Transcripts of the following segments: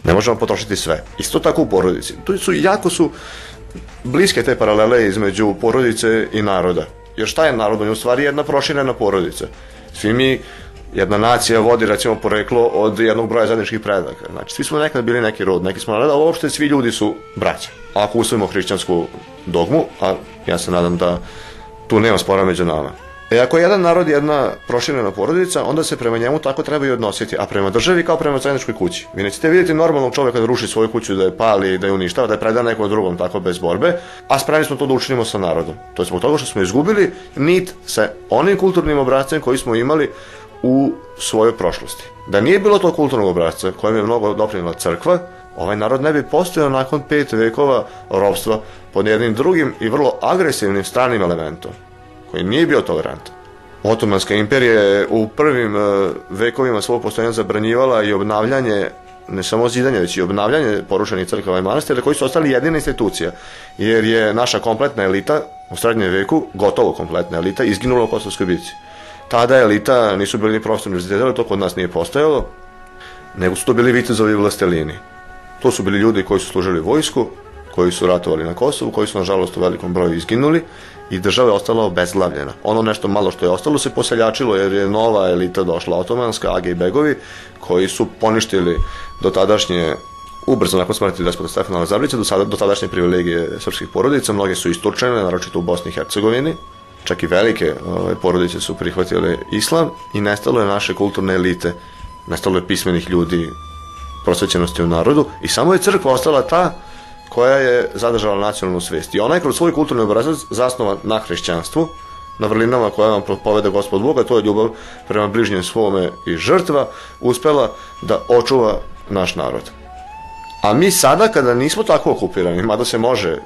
Ne možemo potrošiti sve. Isto tako u porodici. Jako su bliske te paralele između porodice i naroda. Jer šta je narod? On je u stvari jedna proširena porodica. Svi mi, jedna nacija vodi recimo poreklo od jednog broja zajedničkih predaka. Znači, svi smo nekad bili neki rod, neki smo narod, ali uopšte svi ljudi su braća. Ako usvojimo hrišćansku dogmu, a ja se nadam da tu nema spora među nama. Ako je jedan narod jedna proširena porodica, onda se prema njemu tako treba i odnositi, a prema državi kao prema zajedničkoj kući. Vi nećete vidjeti normalnog čoveka da ruši svoju kuću, da je pali, da je uništava, da je preda nekom drugom tako bez borbe, a spremni smo to da učinimo sa narodom. To je zbog toga što smo izgubili nit sa onim kulturnim obrascem koji smo imali u svojoj prošlosti. Da nije bilo tog kulturnog obrasca kojem je mnogo doprinela crkva, ovaj narod ne bi postojao nakon 5 vekova ropstva pod jednim drugim i vrlo agresivnim stranim elementom, koji nije bio tolerantan. Otomanska imperija je u prvim vekovima svog postojanja zabranjivala i obnavljanje, ne samo zidanje, već i obnavljanje porušenih crkava i manastira, koji su ostali jedina institucija, jer je naša kompletna elita u srednjem veku, gotovo kompletna elita, izginula u Kosovskoj bici. Tada elita nisu bili ni profesori univerziteta, to kod nas nije postojalo, nego su to bili vitezovi i vlastelini. To su bili ljudi koji su služili vojsku, koji su ratovali na Kosovu, koji su nažalost u velikom broju izginuli i država je ostala obezglavljena. Ono nešto malo što je ostalo se poseljačilo jer je nova elita došla, otomanska, age i begovi, koji su poništili dotadašnje, ubrzo nakon smrti despota Stefana Lazarevića, dotadašnje privilegije srpskih porodica. Mnoge su isturčene, naročito u Bosni i Hercegovini. Čak i velike porodice su prihvatile islam i nestalo je naše kulturne elite, nestalo je pismenih ljudi, prosvećenosti u narodu i samo je crkva ostala ta koja je zadržala nacionalnu svest. I ona je kroz svoj kulturni obrazac zasnovan na hrišćanstvu, na vrlinama koje vam propoveda Gospod Bog, a to je ljubav prema bližnjem svome i žrtva, uspela da očuva naš narod. A mi sada, kada nismo tako okupirani, mada se može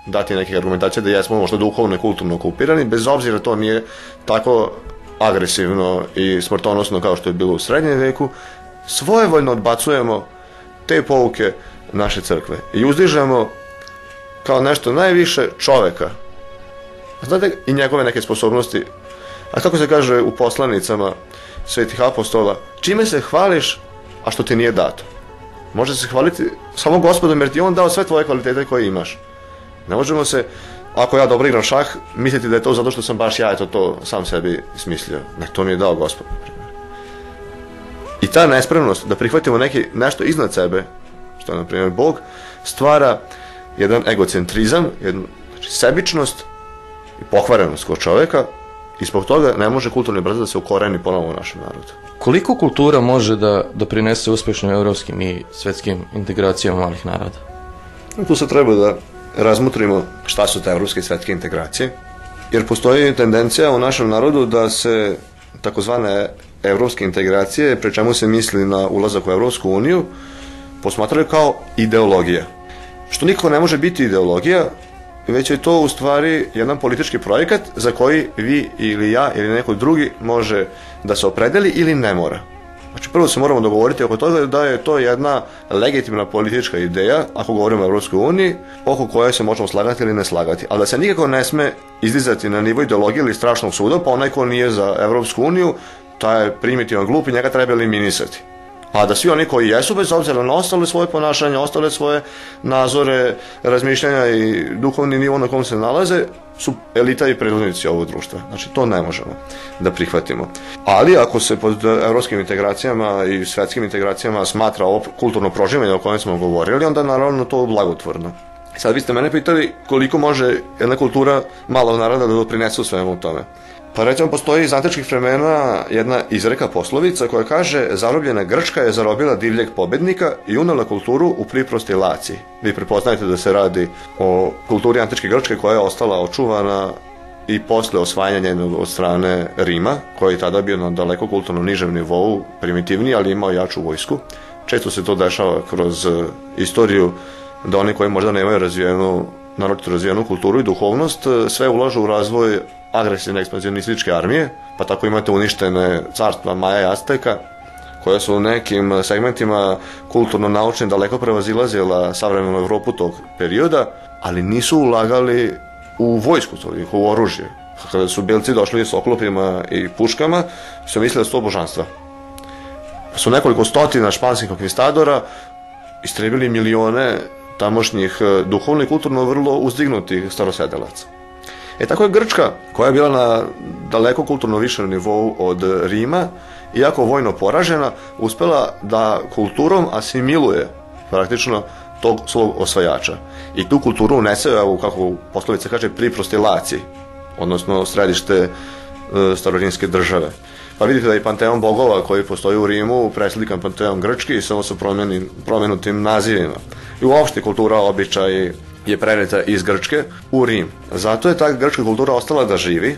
dati neke argumentacije da jesmo možda duhovno i kulturno okupirani, bez obzira to nije tako agresivno i smrtonosno kao što je bilo u srednjem veku, svojevoljno odbacujemo te pouke naše crkve i uzdižemo kao nešto najviše čoveka. Znate, i njegove neke sposobnosti. A kako se kaže u poslanicama svetih apostola, čime se hvališ, a što ti nije dato? Može se hvaliti samo Gospodom, jer ti on dao sve tvoje kvalitete koje imaš. Ne možemo se, ako ja dobro igram šah, misliti da je to zato što sam baš ja to sam sebi smislio. Ne, to mi je dao Gospod, na primjer. I ta nespremnost da prihvatimo nešto iznad sebe, što je, na primjer, Bog, stvara jedan egocentrizam, jednu sebičnost i pokvarenost kod čoveka i zbog toga ne može kulturni obrazac da se ukoreni ponovo u našem narodu. Koliko kultura može da doprinese uspešnim evropskim i svetskim integracijama malih naroda? Tu se treba da razmutrimo šta su te evropske i svetske integracije, jer postoji tendencija u našem narodu da se takozvane evropske integracije, pri čemu se misli na ulazak u Evropsku uniju, posmatraju kao ideologija. Što nikako ne može biti ideologija, već je to u stvari jedan politički projekat za koji vi ili ja ili neko drugi može da se opredeli ili ne mora. Znači, prvo se moramo dogovoriti oko toga da je to jedna legitimna politička ideja, ako govorimo o Evropskoj uniji, oko koje se možemo slagati ili ne slagati. Ali da se nikako ne sme izdizati na nivo ideologije ili strašnog suda, pa onaj ko nije za Evropsku uniju, taj je primitivan, glup i njega treba eliminisati. A da svi oni koji jesu, bez obzira na ostale svoje ponašanje, ostale svoje nazore, razmišljanja i duhovni nivo na kom se nalaze, su elita i predvodnici ovog društva. Znači, to ne možemo da prihvatimo. Ali ako se pod evropskim integracijama i svetskim integracijama smatra ovo kulturno proživljanje o kojem smo govorili, onda naravno to blagotvorno. Sad vi ste mene pitali koliko može jedna kultura malog naroda da doprinese u svemu tome. Pa recimo postoji iz antičkih vremena jedna izreka, poslovica koja kaže: zarobljena Grčka je zarobila divljeg pobednika i unela kulturu u priprosti Laciji. Vi prepoznajete da se radi o kulturi antičke Grčke koja je ostala očuvana i posle osvajanja njenog od strane Rima, koji je tada bio na daleko kulturno nižem nivou, primitivniji, ali imao jaču vojsku. Često se to dešava kroz istoriju da oni koji možda nemaju naročito razvijenu kulturu i duhovnost sve ulažu u razvoj agresivne ekspanzionističke armije, pa tako imate uništene carstva Maja i Azteka, koja su u nekim segmentima kulturno-naučnim daleko prevazilazila savremenu Evropu tog perioda, ali nisu ulagali u vojsku, u oružje. Kada su belci došli s oklopima i puškama, su mislili da su to božanstva. Su nekoliko stotina španskih konkvistadora istrebili milione tamošnjih duhovno i kulturno vrlo uzdignutih starosedelaca. Tako je Grčka, koja je bila na daleko kulturno višem nivou od Rima, iako vojno poražena, uspela da kulturom asimiluje praktično tog svog osvajača. I tu kulturu unese, kako poslovica kaže, pri prostilaciji, odnosno središte starorimske države. Pa vidite da i panteon bogova koji postoji u Rimu preslikan panteon grčki, samo sa promenutim nazivima. I uopšte kultura, običaj je preneta iz Grčke u Rim. Zato je ta grčka kultura ostala da živi.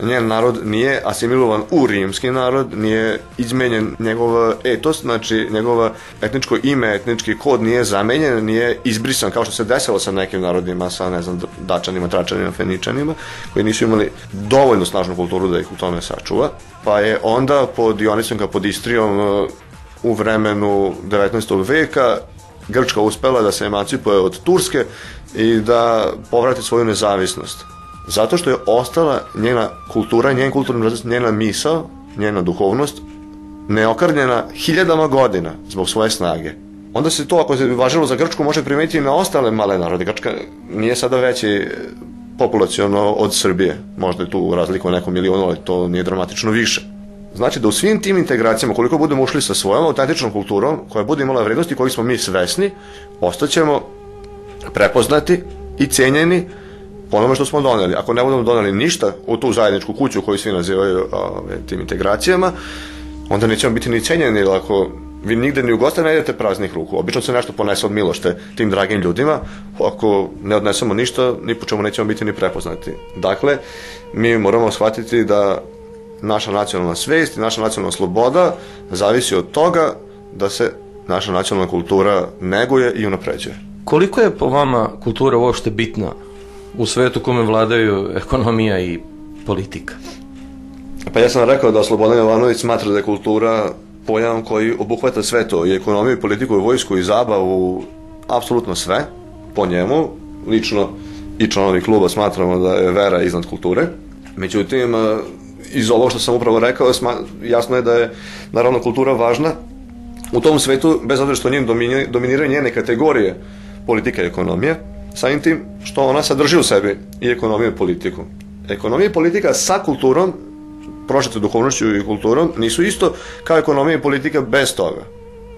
Njen narod nije asimilovan u rimski narod, nije izmenjen njegov etos, znači njegov etničko ime, etnički kod nije zamenjen, nije izbrisan, kao što se desilo sa nekim narodima, sa, ne znam, Dačanima, Tračanima, Feničanima, koji nisu imali dovoljno snažnu kulturu da ih u tome sačuva. Pa je onda pod Dionisom Kapodistrijom u vremenu 19. veka Grčka uspela da se emancipuje od Turske i da povrati svoju nezavisnost. Zato što je ostala njena kultura, njen kulturni proces, njena misao, njena duhovnost neokrnjena hiljadama godina zbog svoje snage. Onda se to, ako se važilo za Grčku, može primetiti na ostale male narode. Grčka nije sada veći populaciono od Srbije. Možda je tu razlika neko milionu, ali to nije dramatično više. Znači da u svim tim integracijama, koliko budemo ušli sa svojom autentičnom kulturom, koja bude imala vrednosti kojih smo mi svesni, ostaćemo prepoznati i cenjeni po onome što smo doneli. Ako ne budemo doneli ništa u tu zajedničku kuću koju svi nazivaju tim integracijama, onda nećemo biti ni cenjeni, jer ako vi nigde ni u goste ne idete praznih ruku. Obično se nešto ponese od milošte tim dragim ljudima. Ako ne odnesemo ništa, ni po čemu nećemo biti ni prepoznati. Dakle, mi moramo shvatiti da naša nacionalna svest i naša nacionalna sloboda zavisi od toga da se naša nacionalna kultura neguje i unapređuje. Koliko je po vama kultura uopšte bitna u svetu kome vladaju ekonomija i politika? Pa ja sam rekao da Slobodan Jovanović smatra da je kultura pojam koji obuhvata sve to, i ekonomiju, i politiku, i vojsku, i zabavu, apsolutno sve po njemu. Lično i članovi kluba smatramo da je vera iznad kulture. Međutim, iz ovog što sam upravo rekao, jasno je da je naravno kultura važna u tom svetu, bez obzira što njim dominiraju njene kategorije politika i ekonomija, samim tim što ona sadrži u sebi i ekonomiju i politiku. Ekonomija i politika sa kulturom, prožete duhovnošću i kulturom, nisu isto kao ekonomija i politika bez toga.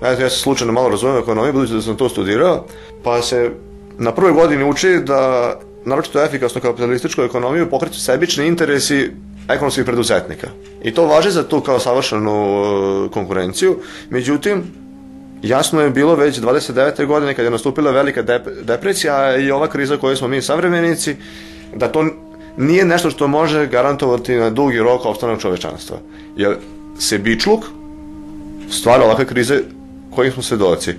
Ja se slučajno malo razumijem ekonomiju, budući da sam to studirao, pa se na prvoj godini uči da naročito efikasno kapitalističku ekonomiju pokreću sebični interesi ekonomskih preduzetnika. I to važi za tu kao savršenu konkurenciju. Međutim, jasno je bilo već 29. godine kad je nastupila velika depresija i ova kriza koju smo mi savremenici, da to nije nešto što može garantovati na dugi rok opstanak čovečanstva. Jer sebičluk stvara ovakve krize kojim smo svedoci.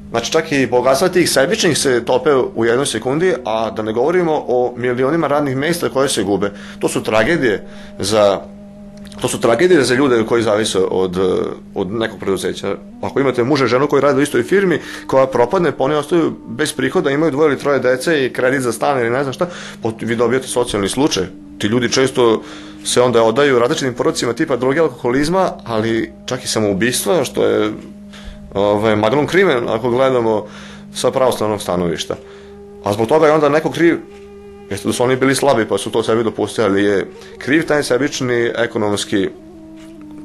Znači čak i bogatstva tih sebičnih se tope u jednoj sekundi, a da ne govorimo o milionima radnih mesta koje se gube. To su tragedije za ljude koji zavise od nekog preduzeća. Ako imate muža i ženu koji rade u istoj firmi, koja propadne, pa oni ostaju bez prihoda, imaju 2 ili 3 dece i kredit za stan ili ne znam šta, vi dobijete socijalni slučaj. Ti ljudi često se onda odaju različitim porocima tipa droge, alkoholizma, ali čak i samoubistva, što je magnum crimen ako gledamo sa pravoslavnog stanovišta. A zbog toga je onda neko kriv, jeste da su oni bili slabi pa su to sebi dopustili, ali je kriv taj sebični ekonomski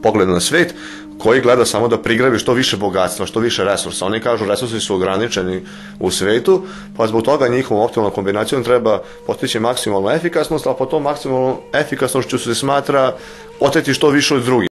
pogled na svet koji gleda samo da prigrabi što više bogatstva, što više resursa. Oni kažu resursi su ograničeni u svetu, pa zbog toga njihovom optimalnom kombinacijom treba postići maksimalnu efikasnost, a po tom maksimalnom efikasnošću se smatra oteti što više od drugih.